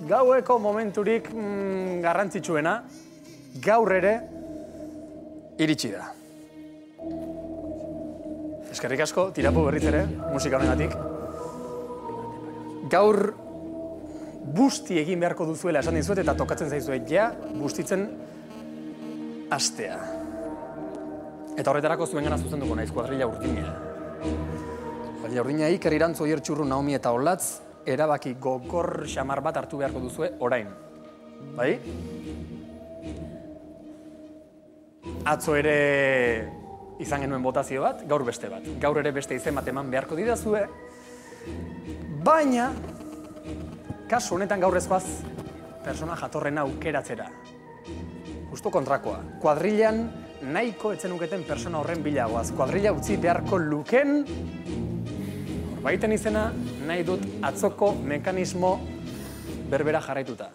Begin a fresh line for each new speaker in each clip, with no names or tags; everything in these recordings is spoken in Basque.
gaueko momenturik garrantzitsuena, gaur ere, iritsi da. Eskerrik asko, tirapu berriz ere, musika honegatik. Gaur, busti egin beharko duzuela esan dizuet eta tokatzen zaizuet ja, bustitzen hastea. Eta horretarako zuen gana zuzenduko naiz, kuadrilla urdina. Kuadrilla urdina Iker Irantzu, Oier Txurru, Naomi eta Olatz, erabaki gogor xamar bat hartu beharko duzue orain. Bai? Atzo ere izan genuen botazio bat, gaur beste bat. Gaur ere beste izen bat eman beharko didazue, baina, kasu honetan gaur ezkoaz, persona jatorrena aukeratzera. Justo kontrakoa. Kuadrillan nahiko etzenuketen persona horren bilagoaz. Kuadrilla utzi beharko luken, horbaiten izena, nahi dut atzoko mekanismo berbera jarraituta.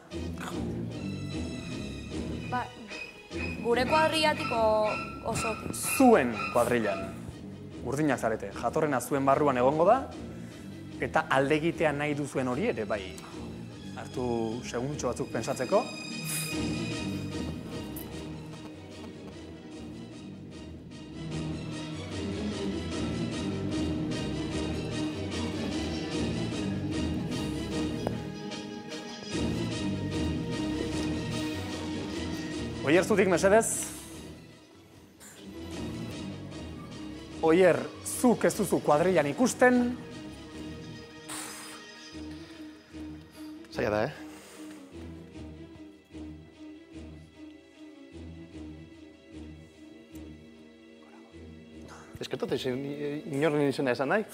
Ba, gure kuadrillatiko oso.
Zuen kuadrillan. Urdinak zarete. Jatorrena zuen barruan egongo da, eta aldegitea nahi duzuen hori ere, bai. Hartu seguntxo batzuk pensatzeko. Oier, zutik mesedez. Oier, zuk ez duzu kuadrillan ikusten.
Zaila da, Eskertote, inorren izena esan nahi.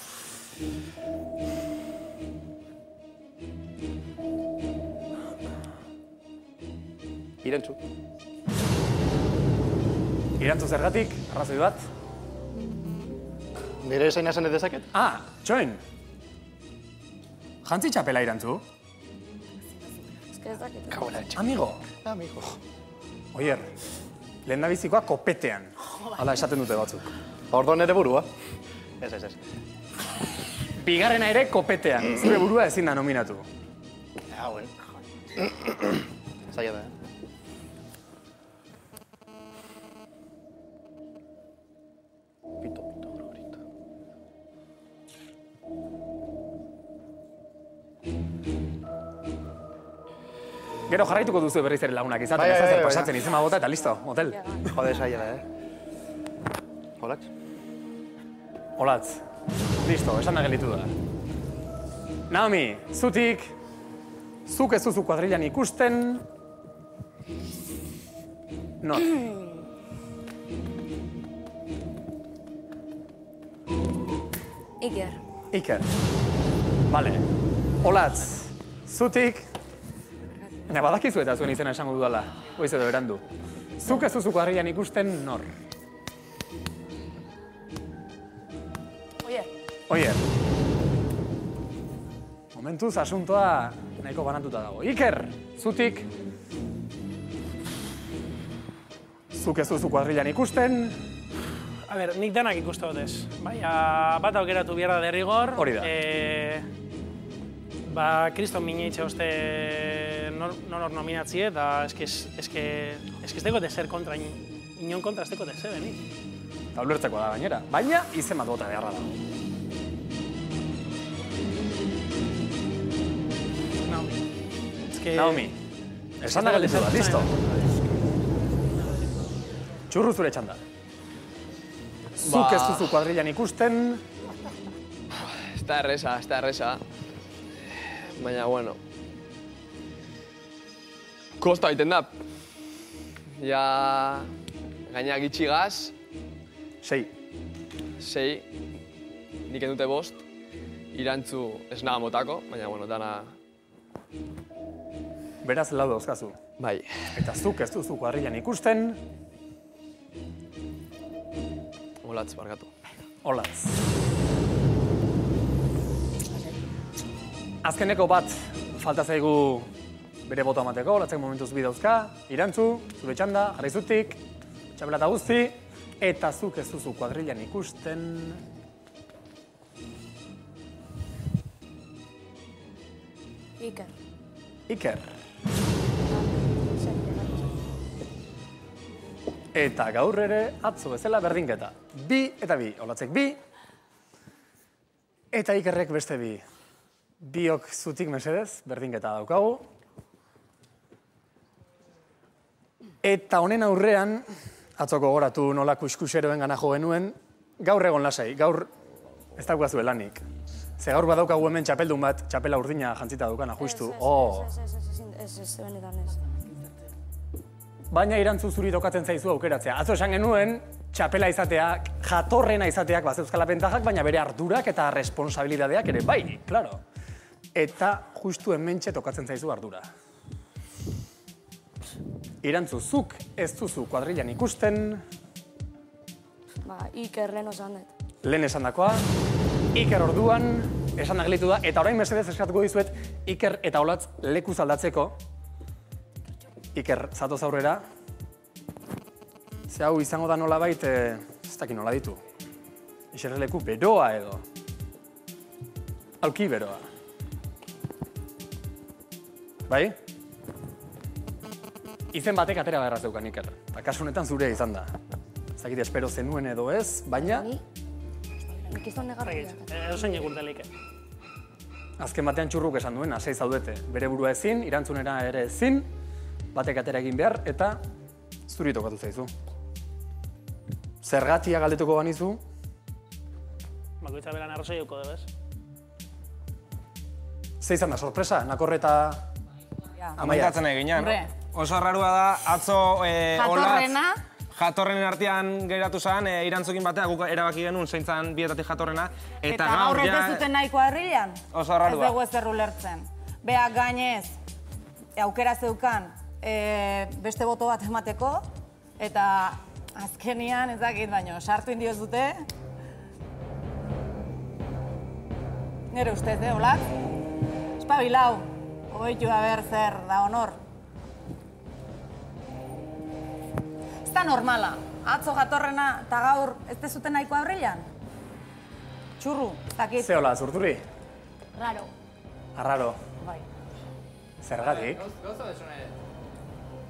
Irantzu.
Irantzu zergatik, arrazoi bat.
Nire esaina esan ez dezaket?
Ah, txoin. Jantzi txapela Irantzu?
Ez dakit.
Kabola etxe.
Amigo.
Amigo.
Oier, lehendabizikoa kopetean. Hala esaten dute batzuk.
Ordo nere burua. Ez.
Bigarrena ere kopetean. Zure burua ezin da nominatu.
Hauen. Zaila da, Pito, grito.
Gero jarraituko duzu berriz ere lagunak izaten, ez zer pasatzen izema bota eta listo, motel.
Jode, zaila da, Olatz?
Olatz. Listo, esan da gelitu da. Naomi, zutik, zuk ez duzu kuadrillan ikusten. Nor.
Iker.
Iker. Vale. Olatz, zutik. Badakizu eta zuen izena esango dudala. Goiz edo berandu. Zuk ez duzu kuadrillan ikusten nor.
Oier.
Oier. Momentuz asuntoa nahiko banatuta dago. Iker, zutik. Zuk ez duzu kuadrillan ikusten.
A ber, nik denak ikuste dut ez. Baina bat aukeratu behar da derrigor.
Hori da.
Kriston mineitxe hoste nor nominatzie, eta eske ez deko de ser kontra, inon kontra ez deko de ser, benik.
Eta ulertzeko da gainera. Baina, izen bat bota beharra dago. Naomi. Esan da galdizu da, listo. Txurru zure txanda. Zuk ez duzu kuadrillan ikusten.
Ez da erresa. Baina, bueno. Kosta egiten da. Ja, gainak itxigaz.
6.
Nik endute 5. Irantzu ez naga motako, baina, bueno, dana...
Beraz lau dauzkazu.
Bai.
Eta zuk ez duzu kuadrillan ikusten.
Olatz, barkatu.
Olatz. Azkeneko bat falta zaigu bere boto amateko, Olatzek momentuz bi dauzka. Irantzu, zure txanda, jarri zutik, txapela eta guzti. Eta zuk ez duzu kuadrillan ikusten.
Iker.
Iker. Eta gaur ere atzo bezala berdinketa. 2 eta 2, Olatzek 2. Eta Ikerrek beste 2. Biok zutik mesedez, berdinketa daukagu. Eta honen aurrean, atzoko goratu nola kuskuseroen gana jo genuen, gaur egon lasai, gaur ez daukazu lanik. Ze gaur badaukagu hemen txapeldun bat, txapela urdina jantzita dukana, justu.
Ez, benetan ez.
Baina irantzu zuri tokatzen zaizu aukeratzea. Atzo esan genuen, txapela izateak, jatorrena izateak bazeuzkala bentajak, baina bere ardurak eta responsabilidadeak ere bai, klaro. Eta justu hementxe tokatzen zaizu ardura. Irantzu, zuk ez duzu kuadrilan ikusten.
Iker lehen osan dut.
Lehen esan dakoa, Iker orduan esan aglitu da, eta orain mesedez eskatuko dizuet Iker eta Olatz lekuz aldatzeko. Iker, zatoz aurrera. Ze hau izango da nolabait, ez dakit nola ditu. Eserreleku beroa edo. Aulki beroa. Bai? Izen batek atera beharra zeukan, Iker. Eta kasu honetan zure izan da. Ez dakit espero zenuen edo ez, baina...
Nik izan negarria.
Edozein egurdelik.
Azken batean txurruk esan duena, 6 zaudete. Bere burua ezin, irantzunera ere ezin, batek atera egin behar, eta zuri tokatu zaizu. Zergatia galdetuko banizu?
Bakoitza beran arrozoi duko debez.
Ze izan da, sorpresa, Nakorre eta Amaia.
Amaitatzen eginean. Oso arrarua da, atzo jatorrenen artean geratu zen, irantzukin batean guk erabaki genuen zeintzan bietatik jatorrena.
Eta gaur ez duten nahi kuadrilan?
Oso arrarua.
Ez dugu ezer ulertzen. Beak gainez, aukera zeukan beste boto bat emateko, eta azkenian ez dakit baino, sartu indioz dute. Nire ustez, Olatz? Espabilau, oitu haber zer da honor. Ez da normala, atzo jatorrena eta gaur ez dezuten nahi kuadrilan? Txurru, ez dakit.
Ze hola, zurturi?
Raro.
Arraro.
Bai.
Zergatik?
Gauza desune,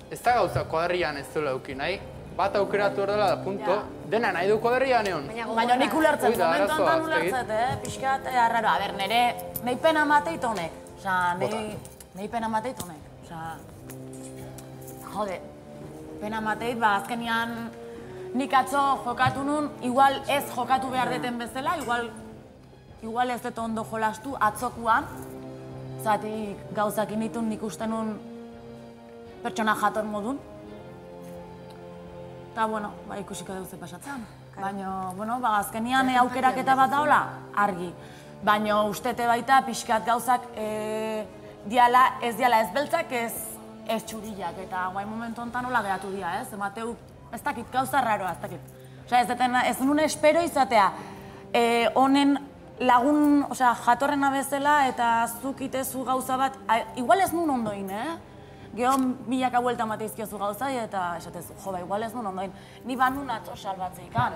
ez da gauza kuadrian ez duela euki nahi, bat aukeratu dela da punto, dena nahi du kuadrian egon.
Baina nik ulertzen,
Hoi da,
momentu
arazoa,
honetan
ez
ulertzen, pixkat arraro. A ber, nire nahi pena mateit honek. Osa, nahi pena mateit honek. Osa, jode, pena mateit, azkenian nik atzo jokatu nun, igual ez jokatu behar deten bezala, igual ez dut ondo jolastu atzokuan, zatik gauzak initun nik uste nun pertsona jator modun. Eta, bueno, ikusiko dugu ze pasatzen. Baina, bueno, azkenian aukeraketa bat daula, argi. Baina ustete baita pixkat gauzak ez diala ez beltzak, ez txurillak. Eta guai momentu honetan hola geratu dira, ez? Emateu, ez dakit, gauza raroa, ez dakit. Osea, ez nuen espero izatea, honen lagun, osea, jatorrena bezala eta zuk itezu gauza bat, igual ez nuen ondoin, Gero milaka buelta mateizkiozu gauzai eta esatezu, igual ez nuen ondoin. Ni banun atzo salbatzeikan.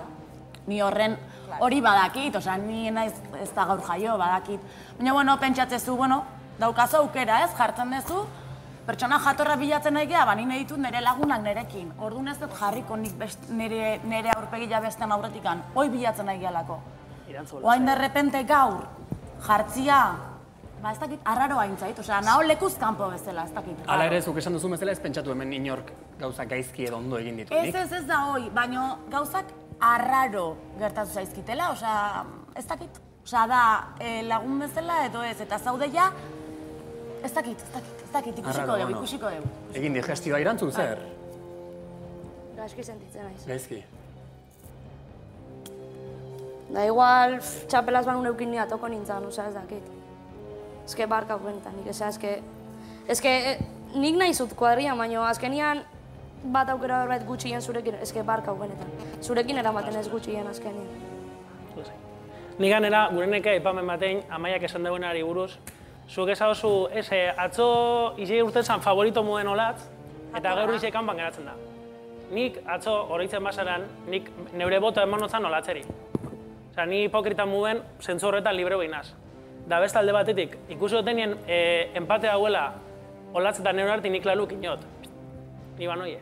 Ni horren hori badakit, osea, ni naiz ez da gaur jaio, badakit. Baina, bueno, pentsatzezu, daukazu aukera ez, jartzen dezu, pertsona jatorra bilatzen nahi geha, nire ditut nire lagunak nirekin. Orduan ez dut jarriko nik nire aurpegila besten aurretikan, hoi bilatzen nahi gehalako. Oain derrepente gaur, jartzia, ez dakit, arraroa intzait, osea, naho lekuz kanpo bezala, ez dakit.
Hala ere, zuk esan duzu bezala ez pentsatu hemen inork gauzak gaizki edo ondo egin ditunik.
Ez da hoi, baina gauzak arraro gertatu zaizkitela, osea, ez dakit. Osea, da lagun bezala edo ez, eta zaudeia, ez dakit, ikusiko dugu.
Egin digestioa irantzun zer?
Gaizki sentitzen naiz.
Gaizki.
Da igual, txapelaz banun eukin nia toko nintzen, osea, ez dakit. Ez que barka benetan, nik ez que nik nahi zut kuadrian, baina azkenian bat aukera berbait gutxien zurekin, ez que barka benetan. Zurekin eramaten ez gutxien azkenian.
Nik ganera, gure neke aipamen batein, Amaiak esan duenari buruz, zuk ezagozu, atzo izei urten zan favorito muen Olatz, eta gaur izei kanpan geratzen da. Nik atzo oroitzen basaran, nik neure boto eman notzan Olatzeri. Osea, ni hipokrita muen, zentzu horretan libre behinaz. Da beste alde batetik, ikusi dutenien empate hauela Olatz eta neure arti nik klaluk inot. Ni banoie.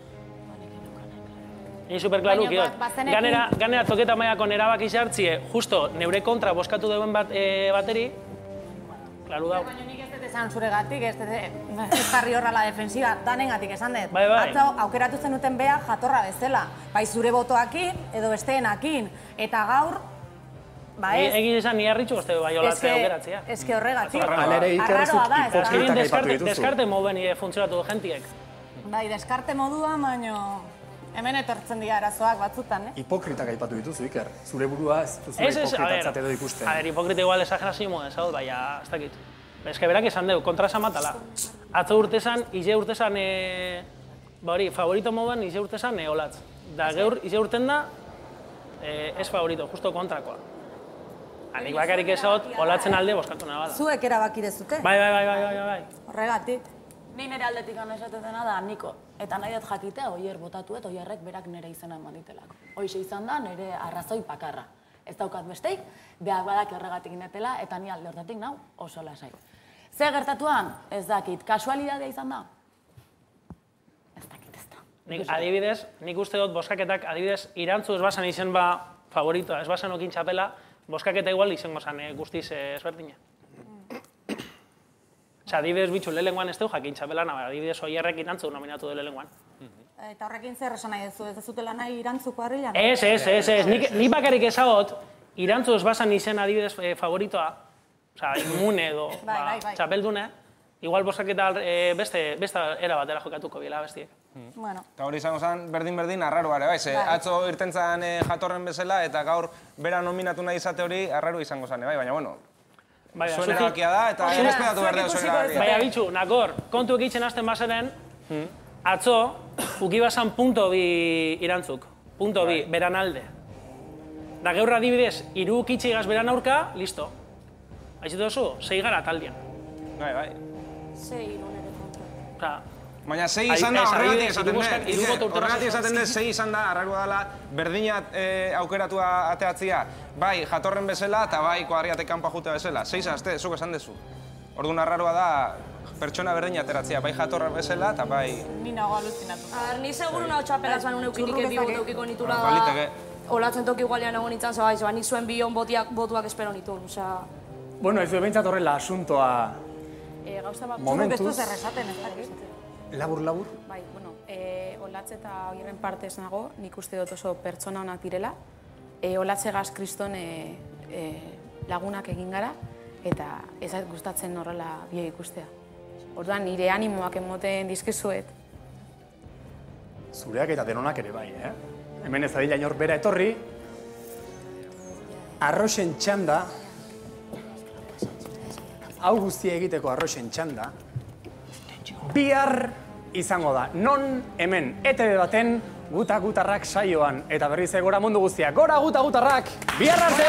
Ni superklaluk inot. Ganera toketa maiako nerabak izartzie, justo neure kontra boskatu duen bateri, klaru dau.
Baina nik ez dut esan zuregatik, ez jarri horrela defensiba, danengatik esan dut.
Bai.
Atzo, aukeratu zenuten beha jatorra bezala. Bai zure botoakin edo besteenakin. Eta gaur, ba ez.
Egin esan ni harritxu uste bai olatzea aukeratzea.
Ez que horregatik.
Alere ikerrezuk hipokritak aipatu dituzu.
Deskarte moduen funtzionatu du gentiek.
Bai, deskarte modua, baino hemen etortzen dira arazoak batzutan,
Hipokritak aipatu dituzu, Iker. Zure burua ez duzu hipokritatzat edo ikusten.
A ver, hipokrita igual esagerazio moden, zaud, baina, ez dakit. Ez que berak esan deu, kontra esan matala. Atzo urtezan, ize urtezan, favorito moduan ize urtezan olatz. Da geur, ize urten da, ez favorito, justo kontrakoa. Hanik bakarik ezaut, olatzen alde boskatu nabala.
Zuek erabaki dezute?
Bai.
Horregatik. Ni nire aldetik gana esatetena da, Niko. Eta nahi dut jakitea, oier botatuet, oierrek berak nire izena eman ditelako. Hoize izan da, nire arrazoi pakarra. Ez daukat besteik, behar badak horregatik inetela, eta ni alde hortatik nau oso lasai. Ze gertatuan? Ez dakit, kasualidadea izan da? Ez dakit, ez da.
Adibidez, nik uste dut boskaketak, adibidez, irantzu ez basan izen favoritoa, ez basan okin txapela, boskaketa igual izango zan guztiz ezberdina. Osa, adibidez bitxu lehenguan ez dugu jakin txapelana, adibidez oierrek irantzu nominatu du lehenguan.
Eta horrekin zer esan nahi duzu, ez dezutela nahi irantzuko harrilan?
Ez, nik bakarik ezagot, irantzu ez basan izen adibidez favoritoa, osa, immune edo txapeldune, igual boskaketa beste era batera jokatuko bila bestiek.
Eta hori izango zen berdin arraroa ere, bai, atzo irten zen jatorren bezala eta gaur bera nominatu nahi izate hori arraro izango zen, bai, baina bueno, zuen erabakia da eta errespetatu behar dugu zuen erabakia.
Baina bitxu, nakor, kontu egitzen hasten bazaren, atzo, ukibazan punto bi irantzuk, punto bi, beran alde. Da gaur adibidez, hiru ukitxigaz beran aurka, listo. Aizitu duzu, 6 gara taldean.
Bai.
6 nire kontra.
Baina 6 izan da horregatik esaten dut, 6 izan da, arraroa dela, berdina aukeratu ateatzia, bai jatorren bezala eta bai kuadriatek kanpa jute bezala. 6 azte, zuk esan dezu. Orduan arraroa da, pertsona berdina ateratzea, bai jatorren bezala eta bai...
Ni nago aluzinatu.
Ni seguru nago txapela zan uneukinik bi eukiko nitula da... Olatzen toki igualean egon nintzen, zaba, nik zuen bion botuak espero nituen, osea...
Bueno, ez du behintzat horrela asuntoa...
Momentuz errezaten ez dakit.
Labur?
Bai, bueno, Olatz eta Oierren partez nago, nik uste dut oso pertsona honak direla. Olatzegaz kriston lagunak egin gara, eta ez gustatzen horrela bioi ikustea. Orduan, nire animoak emoten dizkizuet.
Zureak eta denonak ere bai, Hemen ez adila inor bera etorri, arroxen txanda, hau guztia egiteko arroxen txanda, bihar izango da. Non hemen ETV baten gutarrak saioan. Eta berriz gora mundu guztiak. Gora gutarrak! Bihar arte!